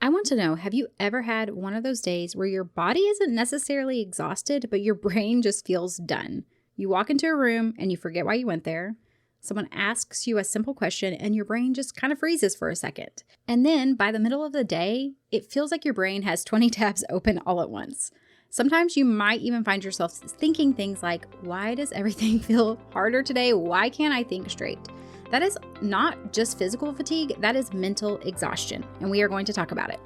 I want to know, have you ever had one of those days where your body isn't necessarily exhausted, but your brain just feels done? You walk into a room and you forget why you went there. Someone asks you a simple question and your brain just kind of freezes for a second. And then by the middle of the day, it feels like your brain has 20 tabs open all at once. Sometimes you might even find yourself thinking things like, why does everything feel harder today? Why can't I think straight? That is not just physical fatigue, that is mental exhaustion, and we are going to talk about it.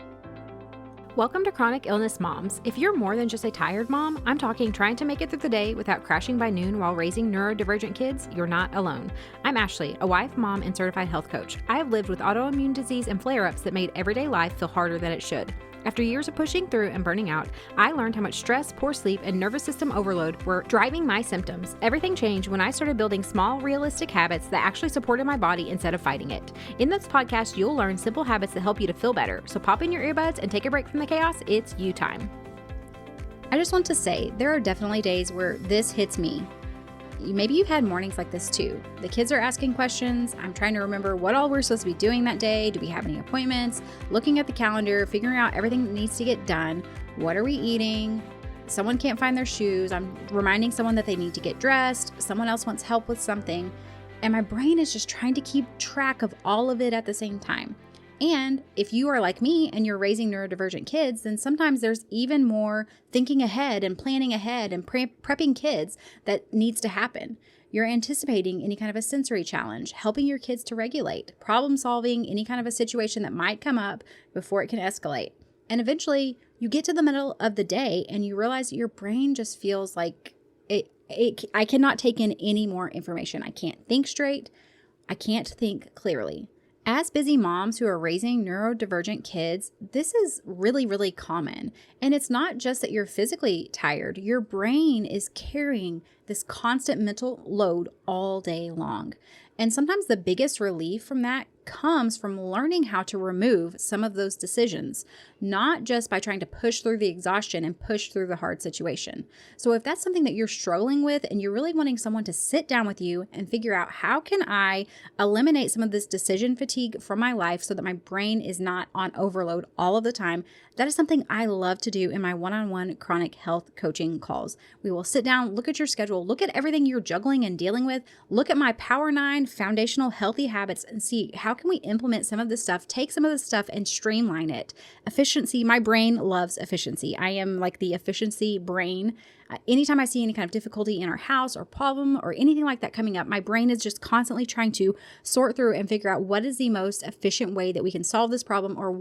Welcome to Chronic Illness Moms. If you're more than just a tired mom, I'm talking trying to make it through the day without crashing by noon while raising neurodivergent kids, you're not alone. I'm Ashley, a wife, mom, and certified health coach. I have lived with autoimmune disease and flare-ups that made everyday life feel harder than it should. After years of pushing through and burning out, I learned how much stress, poor sleep, and nervous system overload were driving my symptoms. Everything changed when I started building small, realistic habits that actually supported my body instead of fighting it. In this podcast, you'll learn simple habits that help you to feel better. So pop in your earbuds and take a break from the chaos. It's you time. I just want to say, there are definitely days where this hits me. Maybe you've had mornings like this too. The kids are asking questions. I'm trying to remember what all we're supposed to be doing that day. Do we have any appointments? Looking at the calendar, figuring out everything that needs to get done. What are we eating? Someone can't find their shoes. I'm reminding someone that they need to get dressed. Someone else wants help with something. And my brain is just trying to keep track of all of it at the same time. And if you are like me and you're raising neurodivergent kids, then sometimes there's even more thinking ahead and planning ahead and prepping kids that needs to happen. You're anticipating any kind of a sensory challenge, helping your kids to regulate, problem solving any kind of a situation that might come up before it can escalate. And eventually you get to the middle of the day and you realize that your brain just feels like I cannot take in any more information. I can't think straight. I can't think clearly. As busy moms who are raising neurodivergent kids, this is really, really common. And it's not just that you're physically tired. Your brain is carrying this constant mental load all day long. And sometimes the biggest relief from that comes from learning how to remove some of those decisions, not just by trying to push through the exhaustion and push through the hard situation. So if that's something that you're struggling with and you're really wanting someone to sit down with you and figure out how can I eliminate some of this decision fatigue from my life so that my brain is not on overload all of the time, that is something I love to do in my one-on-one chronic health coaching calls. We will sit down, look at your schedule, look at everything you're juggling and dealing with, look at my Power 9 foundational healthy habits and see how can we implement some of this stuff, take some of this stuff and streamline it. Efficiency, my brain loves efficiency. I am like the efficiency brain. Anytime I see any kind of difficulty in our house or problem or anything like that coming up, my brain is just constantly trying to sort through and figure out what is the most efficient way that we can solve this problem or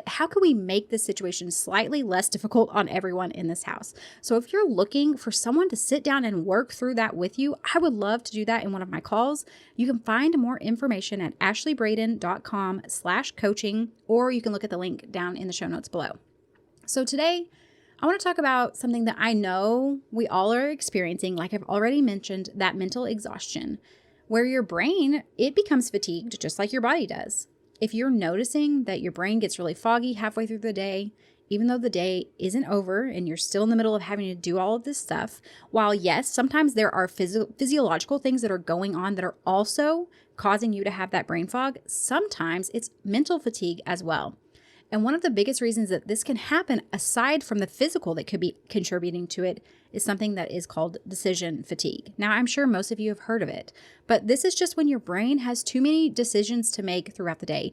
how can we make this situation slightly less difficult on everyone in this house? So if you're looking for someone to sit down and work through that with you, I would love to do that in one of my calls. You can find more information at ashleybraden.com/coaching, or you can look at the link down in the show notes below. So today, I want to talk about something that I know we all are experiencing, like I've already mentioned, that mental exhaustion, where your brain, it becomes fatigued just like your body does. If you're noticing that your brain gets really foggy halfway through the day, even though the day isn't over and you're still in the middle of having to do all of this stuff, while yes, sometimes there are physiological things that are going on that are also causing you to have that brain fog, sometimes it's mental fatigue as well. And one of the biggest reasons that this can happen, aside from the physical that could be contributing to it, is something that is called decision fatigue. Now, I'm sure most of you have heard of it, but this is just when your brain has too many decisions to make throughout the day.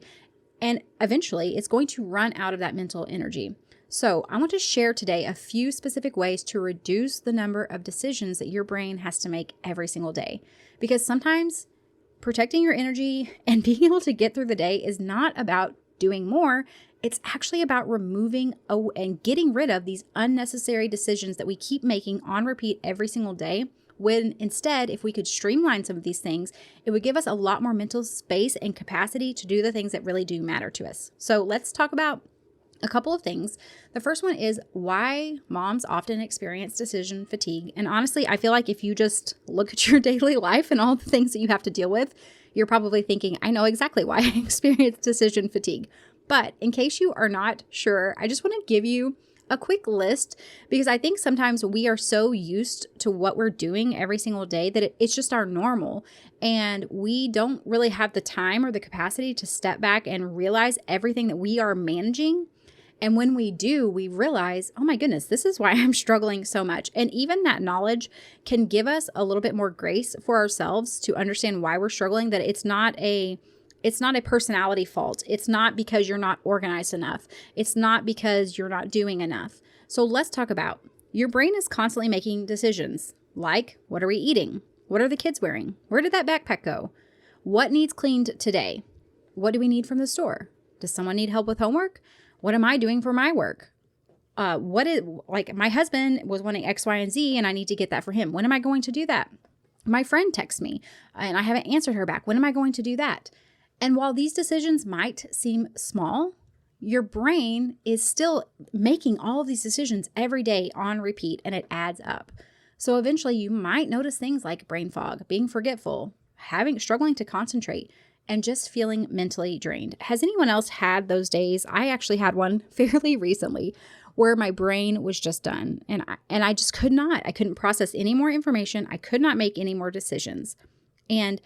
And eventually, it's going to run out of that mental energy. So I want to share today a few specific ways to reduce the number of decisions that your brain has to make every single day. Because sometimes protecting your energy and being able to get through the day is not about doing more. It's actually about removing and getting rid of these unnecessary decisions that we keep making on repeat every single day, when instead, if we could streamline some of these things, it would give us a lot more mental space and capacity to do the things that really do matter to us. So let's talk about a couple of things. The first one is why moms often experience decision fatigue. And honestly, I feel like if you just look at your daily life and all the things that you have to deal with, you're probably thinking, I know exactly why I experience decision fatigue. But in case you are not sure, I just want to give you a quick list, because I think sometimes we are so used to what we're doing every single day that it's just our normal. And we don't really have the time or the capacity to step back and realize everything that we are managing. And when we do, we realize, oh my goodness, this is why I'm struggling so much. And even that knowledge can give us a little bit more grace for ourselves to understand why we're struggling, that it's not a personality fault. It's not because you're not organized enough. It's not because you're not doing enough. So let's talk about your brain is constantly making decisions like, what are we eating? What are the kids wearing? Where did that backpack go? What needs cleaned today? What do we need from the store? Does someone need help with homework? What am I doing for my work? My husband was wanting X, Y, and Z, and I need to get that for him. When am I going to do that? My friend texts me and I haven't answered her back. When am I going to do that? And while these decisions might seem small, your brain is still making all of these decisions every day on repeat, and it adds up. So eventually you might notice things like brain fog, being forgetful, struggling to concentrate, and just feeling mentally drained. Has anyone else had those days? I actually had one fairly recently where my brain was just done, and I just I couldn't process any more information. I could not make any more decisions. And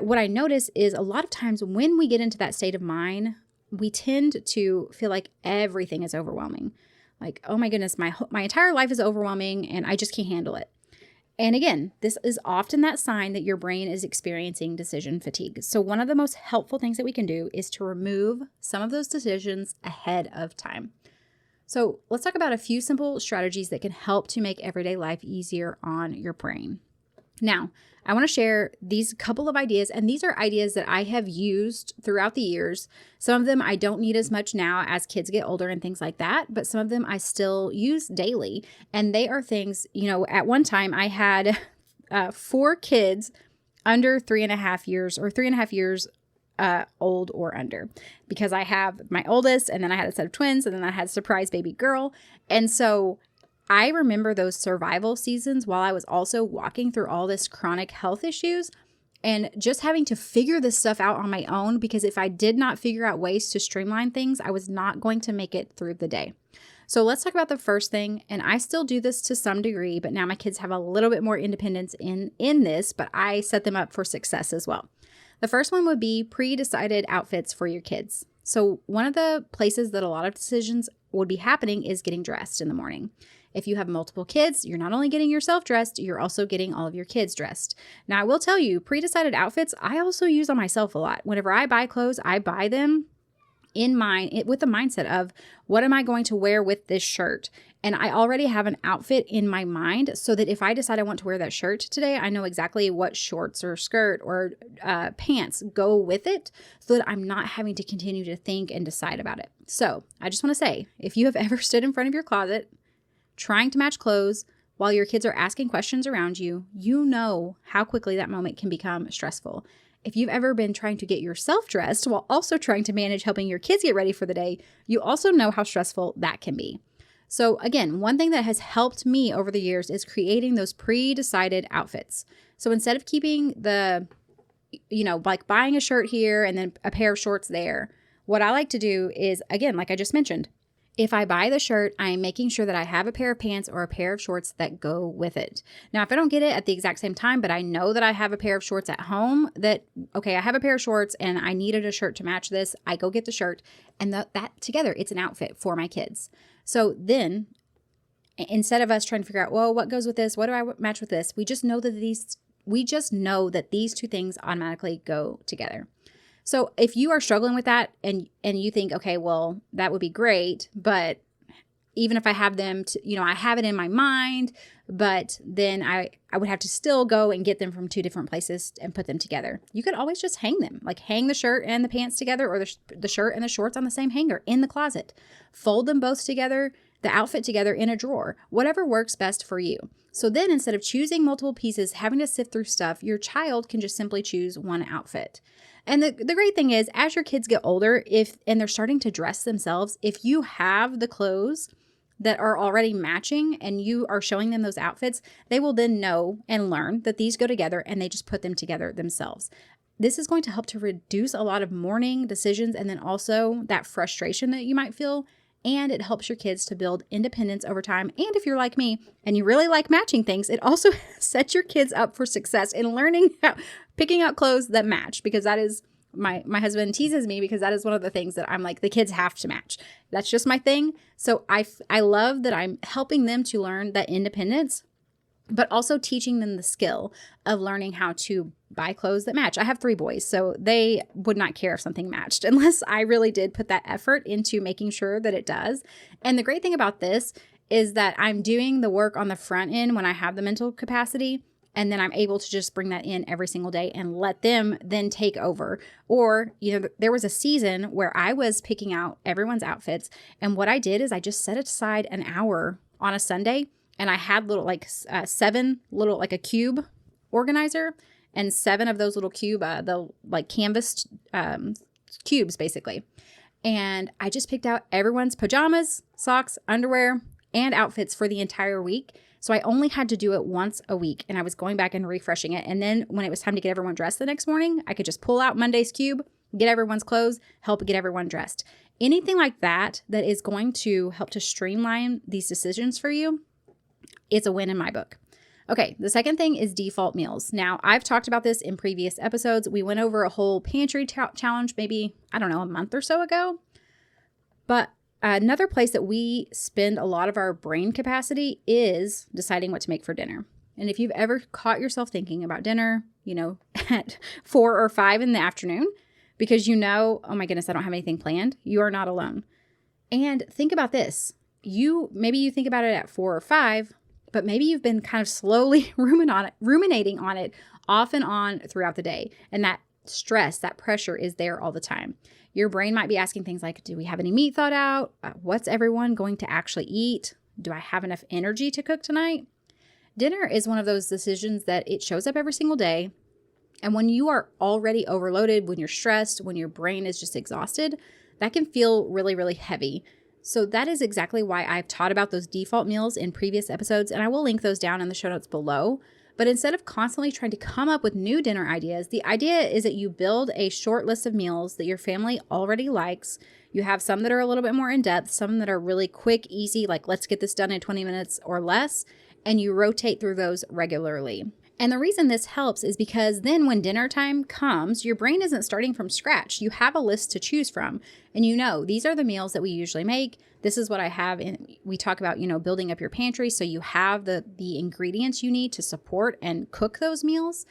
what I notice is a lot of times when we get into that state of mind, we tend to feel like everything is overwhelming. Like, oh my goodness, my entire life is overwhelming and I just can't handle it. And again, this is often that sign that your brain is experiencing decision fatigue. So one of the most helpful things that we can do is to remove some of those decisions ahead of time. So let's talk about a few simple strategies that can help to make everyday life easier on your brain. Now, I want to share these couple of ideas, and these are ideas that I have used throughout the years. Some of them I don't need as much now as kids get older and things like that, but some of them I still use daily. And they are things, at one time I had 4 kids under 3.5 years or 3.5 years old or under, because I have my oldest, and then I had a set of twins, and then I had a surprise baby girl. And so I remember those survival seasons while I was also walking through all this chronic health issues and just having to figure this stuff out on my own, because if I did not figure out ways to streamline things, I was not going to make it through the day. So let's talk about the first thing. And I still do this to some degree, but now my kids have a little bit more independence in this, but I set them up for success as well. The first one would be pre-decided outfits for your kids. So one of the places that a lot of decisions would be happening is getting dressed in the morning. If you have multiple kids, you're not only getting yourself dressed, you're also getting all of your kids dressed. Now, I will tell you, pre-decided outfits, I also use on myself a lot. Whenever I buy clothes, I buy them with the mindset of, what am I going to wear with this shirt? And I already have an outfit in my mind, so that if I decide I want to wear that shirt today, I know exactly what shorts or skirt or pants go with it, so that I'm not having to continue to think and decide about it. So I just want to say, if you have ever stood in front of your closet trying to match clothes while your kids are asking questions around you, you know how quickly that moment can become stressful. If you've ever been trying to get yourself dressed while also trying to manage helping your kids get ready for the day, you also know how stressful that can be. So again, one thing that has helped me over the years is creating those pre-decided outfits. So instead of keeping like buying a shirt here and then a pair of shorts there, what I like to do is, again, like I just mentioned, if I buy the shirt, I am making sure that I have a pair of pants or a pair of shorts that go with it. Now, if I don't get it at the exact same time, but I know that I have a pair of shorts at home I have a pair of shorts and I needed a shirt to match this, I go get the shirt, and that together, it's an outfit for my kids. So then, instead of us trying to figure out, well, what goes with this? What do I match with this? We just know that these two things automatically go together. So if you are struggling with that and you think, okay, well, that would be great, but even if I have them, I have it in my mind, but then I would have to still go and get them from 2 different places and put them together. You could always just hang them, like hang the shirt and the pants together, or the shirt and the shorts on the same hanger in the closet. Fold them both together, the outfit together in a drawer, whatever works best for you. So then instead of choosing multiple pieces, having to sift through stuff, your child can just simply choose one outfit. And the great thing is, as your kids get older, and they're starting to dress themselves, if you have the clothes that are already matching and you are showing them those outfits, they will then know and learn that these go together, and they just put them together themselves. This is going to help to reduce a lot of morning decisions, and then also that frustration that you might feel and it helps your kids to build independence over time. And if you're like me and you really like matching things, it also sets your kids up for success in learning how, picking out clothes that match, because that is my husband teases me because that is one of the things that I'm like, the kids have to match. That's just my thing. So I love that I'm helping them to learn that independence, but also teaching them the skill of learning how to buy clothes that match. I have 3 boys, so they would not care if something matched unless I really did put that effort into making sure that it does. And the great thing about this is that I'm doing the work on the front end when I have the mental capacity, and then I'm able to just bring that in every single day and let them then take over. Or, there was a season where I was picking out everyone's outfits. And what I did is I just set aside an hour on a Sunday, and I had little 7 little, like a cube organizer, and 7 of those little cube, the like canvas cubes basically. And I just picked out everyone's pajamas, socks, underwear, and outfits for the entire week. So I only had to do it once a week, and I was going back and refreshing it. And then when it was time to get everyone dressed the next morning, I could just pull out Monday's cube, get everyone's clothes, help get everyone dressed. Anything like that is going to help to streamline these decisions for you, it's a win in my book. Okay, the second thing is default meals. Now, I've talked about this in previous episodes. We went over a whole pantry challenge maybe, a month or so ago. But another place that we spend a lot of our brain capacity is deciding what to make for dinner. And if you've ever caught yourself thinking about dinner, at 4 or 5 in the afternoon, because oh my goodness, I don't have anything planned, you are not alone. And think about this. Maybe you think about it at 4 or 5, but maybe you've been kind of slowly ruminating on it off and on throughout the day. And that stress, that pressure is there all the time. Your brain might be asking things like, do we have any meat thought out? What's everyone going to actually eat? Do I have enough energy to cook tonight? Dinner is one of those decisions that it shows up every single day. And when you are already overloaded, when you're stressed, when your brain is just exhausted, that can feel really, really heavy. So that is exactly why I've taught about those default meals in previous episodes, and I will link those down in the show notes below. But instead of constantly trying to come up with new dinner ideas, the idea is that you build a short list of meals that your family already likes. You have some that are a little bit more in depth, some that are really quick, easy, like let's get this done in 20 minutes or less, and you rotate through those regularly. And the reason this helps is because then when dinner time comes, your brain isn't starting from scratch. You have a list to choose from, and these are the meals that we usually make. This is what I have. And we talk about, building up your pantry. So you have the ingredients you need to support and cook those meals.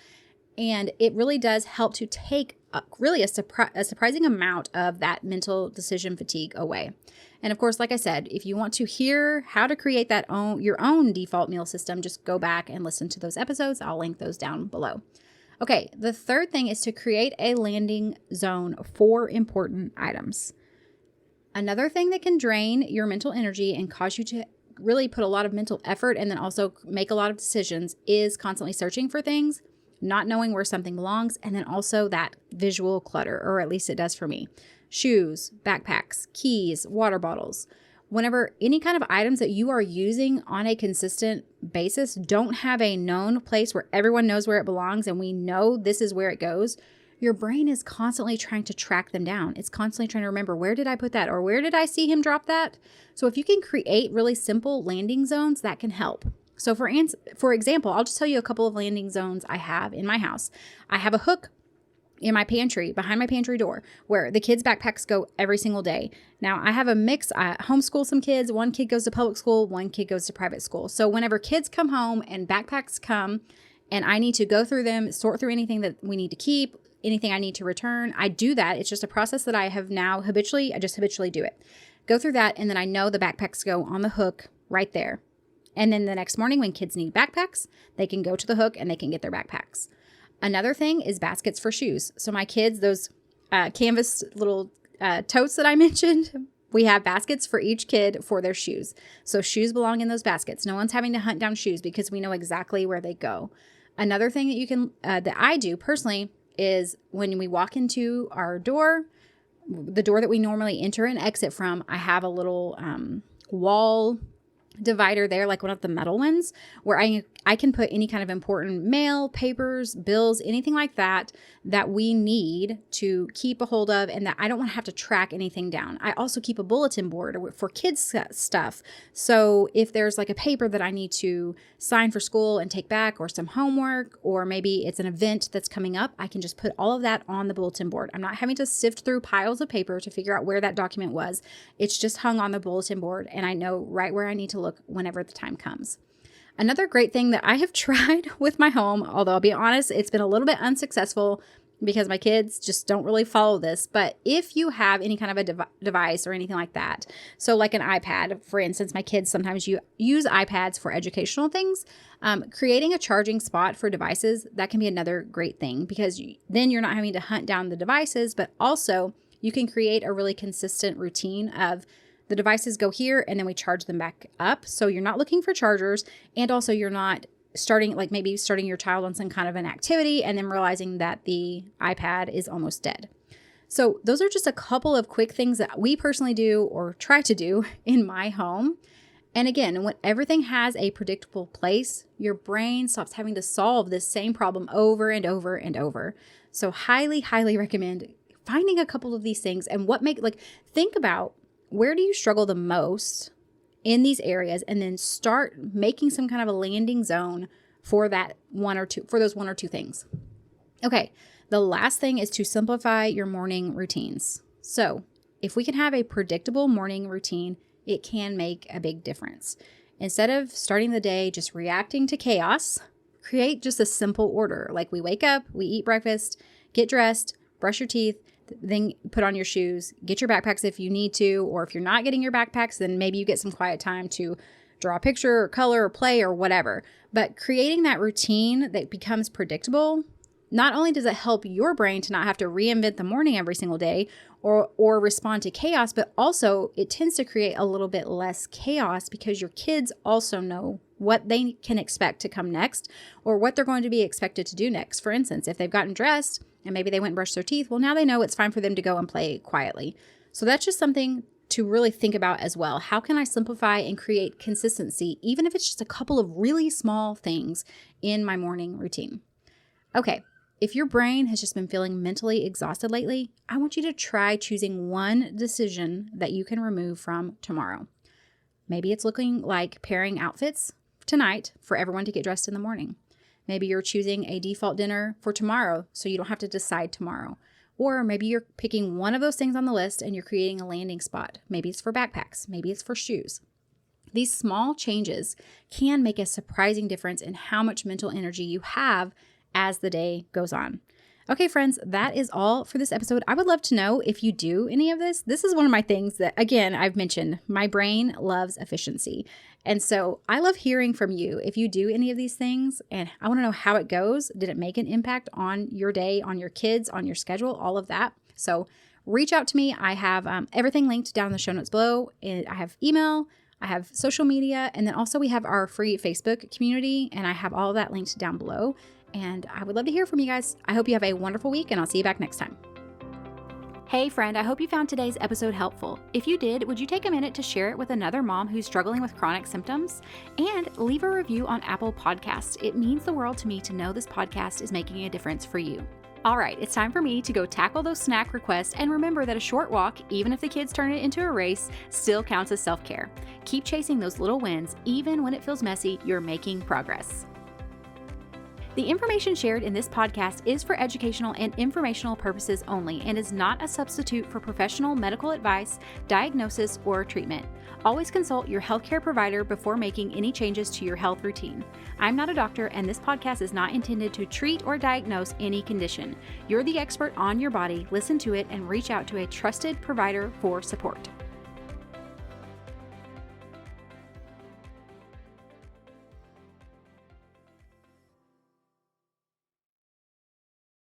And it really does help to take a surprising amount of that mental decision fatigue away. And of course, like I said, if you want to hear how to create your own default meal system, just go back and listen to those episodes. I'll link those down below. Okay, the third thing is to create a landing zone for important items. Another thing that can drain your mental energy and cause you to really put a lot of mental effort and then also make a lot of decisions is constantly searching for things, not knowing where something belongs, and then also that visual clutter, or at least it does for me. Shoes, backpacks, keys, water bottles. Whenever any kind of items that you are using on a consistent basis don't have a known place where everyone knows where it belongs and we know this is where it goes, your brain is constantly trying to track them down. It's constantly trying to remember, where did I put that? Or where did I see him drop that? So if you can create really simple landing zones, that can help. So for example, I'll just tell you a couple of landing zones I have in my house. I have a hook in my pantry, behind my pantry door, where the kids' backpacks go every single day. Now, I have a mix. I homeschool some kids. One kid goes to public school. One kid goes to private school. So whenever kids come home and backpacks come and I need to go through them, sort through anything that we need to keep, anything I need to return, I do that. It's just a process that I have now habitually do it. Go through that, and then I know the backpacks go on the hook right there. And then the next morning when kids need backpacks, they can go to the hook and they can get their backpacks. Another thing is baskets for shoes. So my kids, those canvas little totes that I mentioned, we have baskets for each kid for their shoes. So shoes belong in those baskets. No one's having to hunt down shoes because we know exactly where they go. Another thing that I do personally is when we walk into our door, the door that we normally enter and exit from, I have a little wall divider there, like one of the metal ones, where I I can put any kind of important mail, papers, bills, anything like that we need to keep a hold of and that I don't want to have to track anything down. I also keep a bulletin board for kids stuff. So if there's like a paper that I need to sign for school and take back, or some homework, or maybe it's an event that's coming up, I can just put all of that on the bulletin board. I'm not having to sift through piles of paper to figure out where that document was. It's just hung on the bulletin board and I know right where I need to look whenever the time comes. Another great thing that I have tried with my home, although I'll be honest, it's been a little bit unsuccessful because my kids just don't really follow this. But if you have any kind of a device or anything like that, so like an iPad, for instance, my kids sometimes use iPads for educational things. Creating a charging spot for devices, that can be another great thing because then you're not having to hunt down the devices, but also you can create a really consistent routine of the devices go here and then we charge them back up. So you're not looking for chargers, and also you're not starting your child on some kind of an activity and then realizing that the iPad is almost dead. So those are just a couple of quick things that we personally do or try to do in my home. And again, when everything has a predictable place, your brain stops having to solve this same problem over and over and over. So highly, highly recommend finding a couple of these things and think about, where do you struggle the most in these areas, and then start making some kind of a landing zone for those one or two things. Okay, the last thing is to simplify your morning routines. So if we can have a predictable morning routine, it can make a big difference. Instead of starting the day just reacting to chaos, create just a simple order. Like we wake up, we eat breakfast, get dressed, brush your teeth, then put on your shoes, get your backpacks if you need to, or if you're not getting your backpacks, then maybe you get some quiet time to draw a picture or color or play or whatever. But creating that routine that becomes predictable, not only does it help your brain to not have to reinvent the morning every single day or respond to chaos, but also it tends to create a little bit less chaos because your kids also know what they can expect to come next or what they're going to be expected to do next. For instance, if they've gotten dressed and maybe they went and brushed their teeth, well, now they know it's fine for them to go and play quietly. So that's just something to really think about as well. How can I simplify and create consistency, even if it's just a couple of really small things in my morning routine? Okay, if your brain has just been feeling mentally exhausted lately, I want you to try choosing one decision that you can remove from tomorrow. Maybe it's looking like pairing outfits tonight for everyone to get dressed in the morning. Maybe you're choosing a default dinner for tomorrow so you don't have to decide tomorrow. Or maybe you're picking one of those things on the list and you're creating a landing spot. Maybe it's for backpacks. Maybe it's for shoes. These small changes can make a surprising difference in how much mental energy you have as the day goes on. Okay, friends, that is all for this episode. I would love to know if you do any of this. This is one of my things that, again, I've mentioned. My brain loves efficiency. And so I love hearing from you if you do any of these things. And I want to know how it goes. Did it make an impact on your day, on your kids, on your schedule, all of that? So reach out to me. I have everything linked down in the show notes below. And I have email, I have social media, and then also we have our free Facebook community. And I have all of that linked down below. And I would love to hear from you guys. I hope you have a wonderful week, and I'll see you back next time. Hey friend, I hope you found today's episode helpful. If you did, would you take a minute to share it with another mom who's struggling with chronic symptoms? And leave a review on Apple Podcasts. It means the world to me to know this podcast is making a difference for you. All right, it's time for me to go tackle those snack requests, and remember that a short walk, even if the kids turn it into a race, still counts as self-care. Keep chasing those little wins. Even when it feels messy, you're making progress. The information shared in this podcast is for educational and informational purposes only and is not a substitute for professional medical advice, diagnosis, or treatment. Always consult your healthcare provider before making any changes to your health routine. I'm not a doctor, and this podcast is not intended to treat or diagnose any condition. You're the expert on your body. Listen to it and reach out to a trusted provider for support.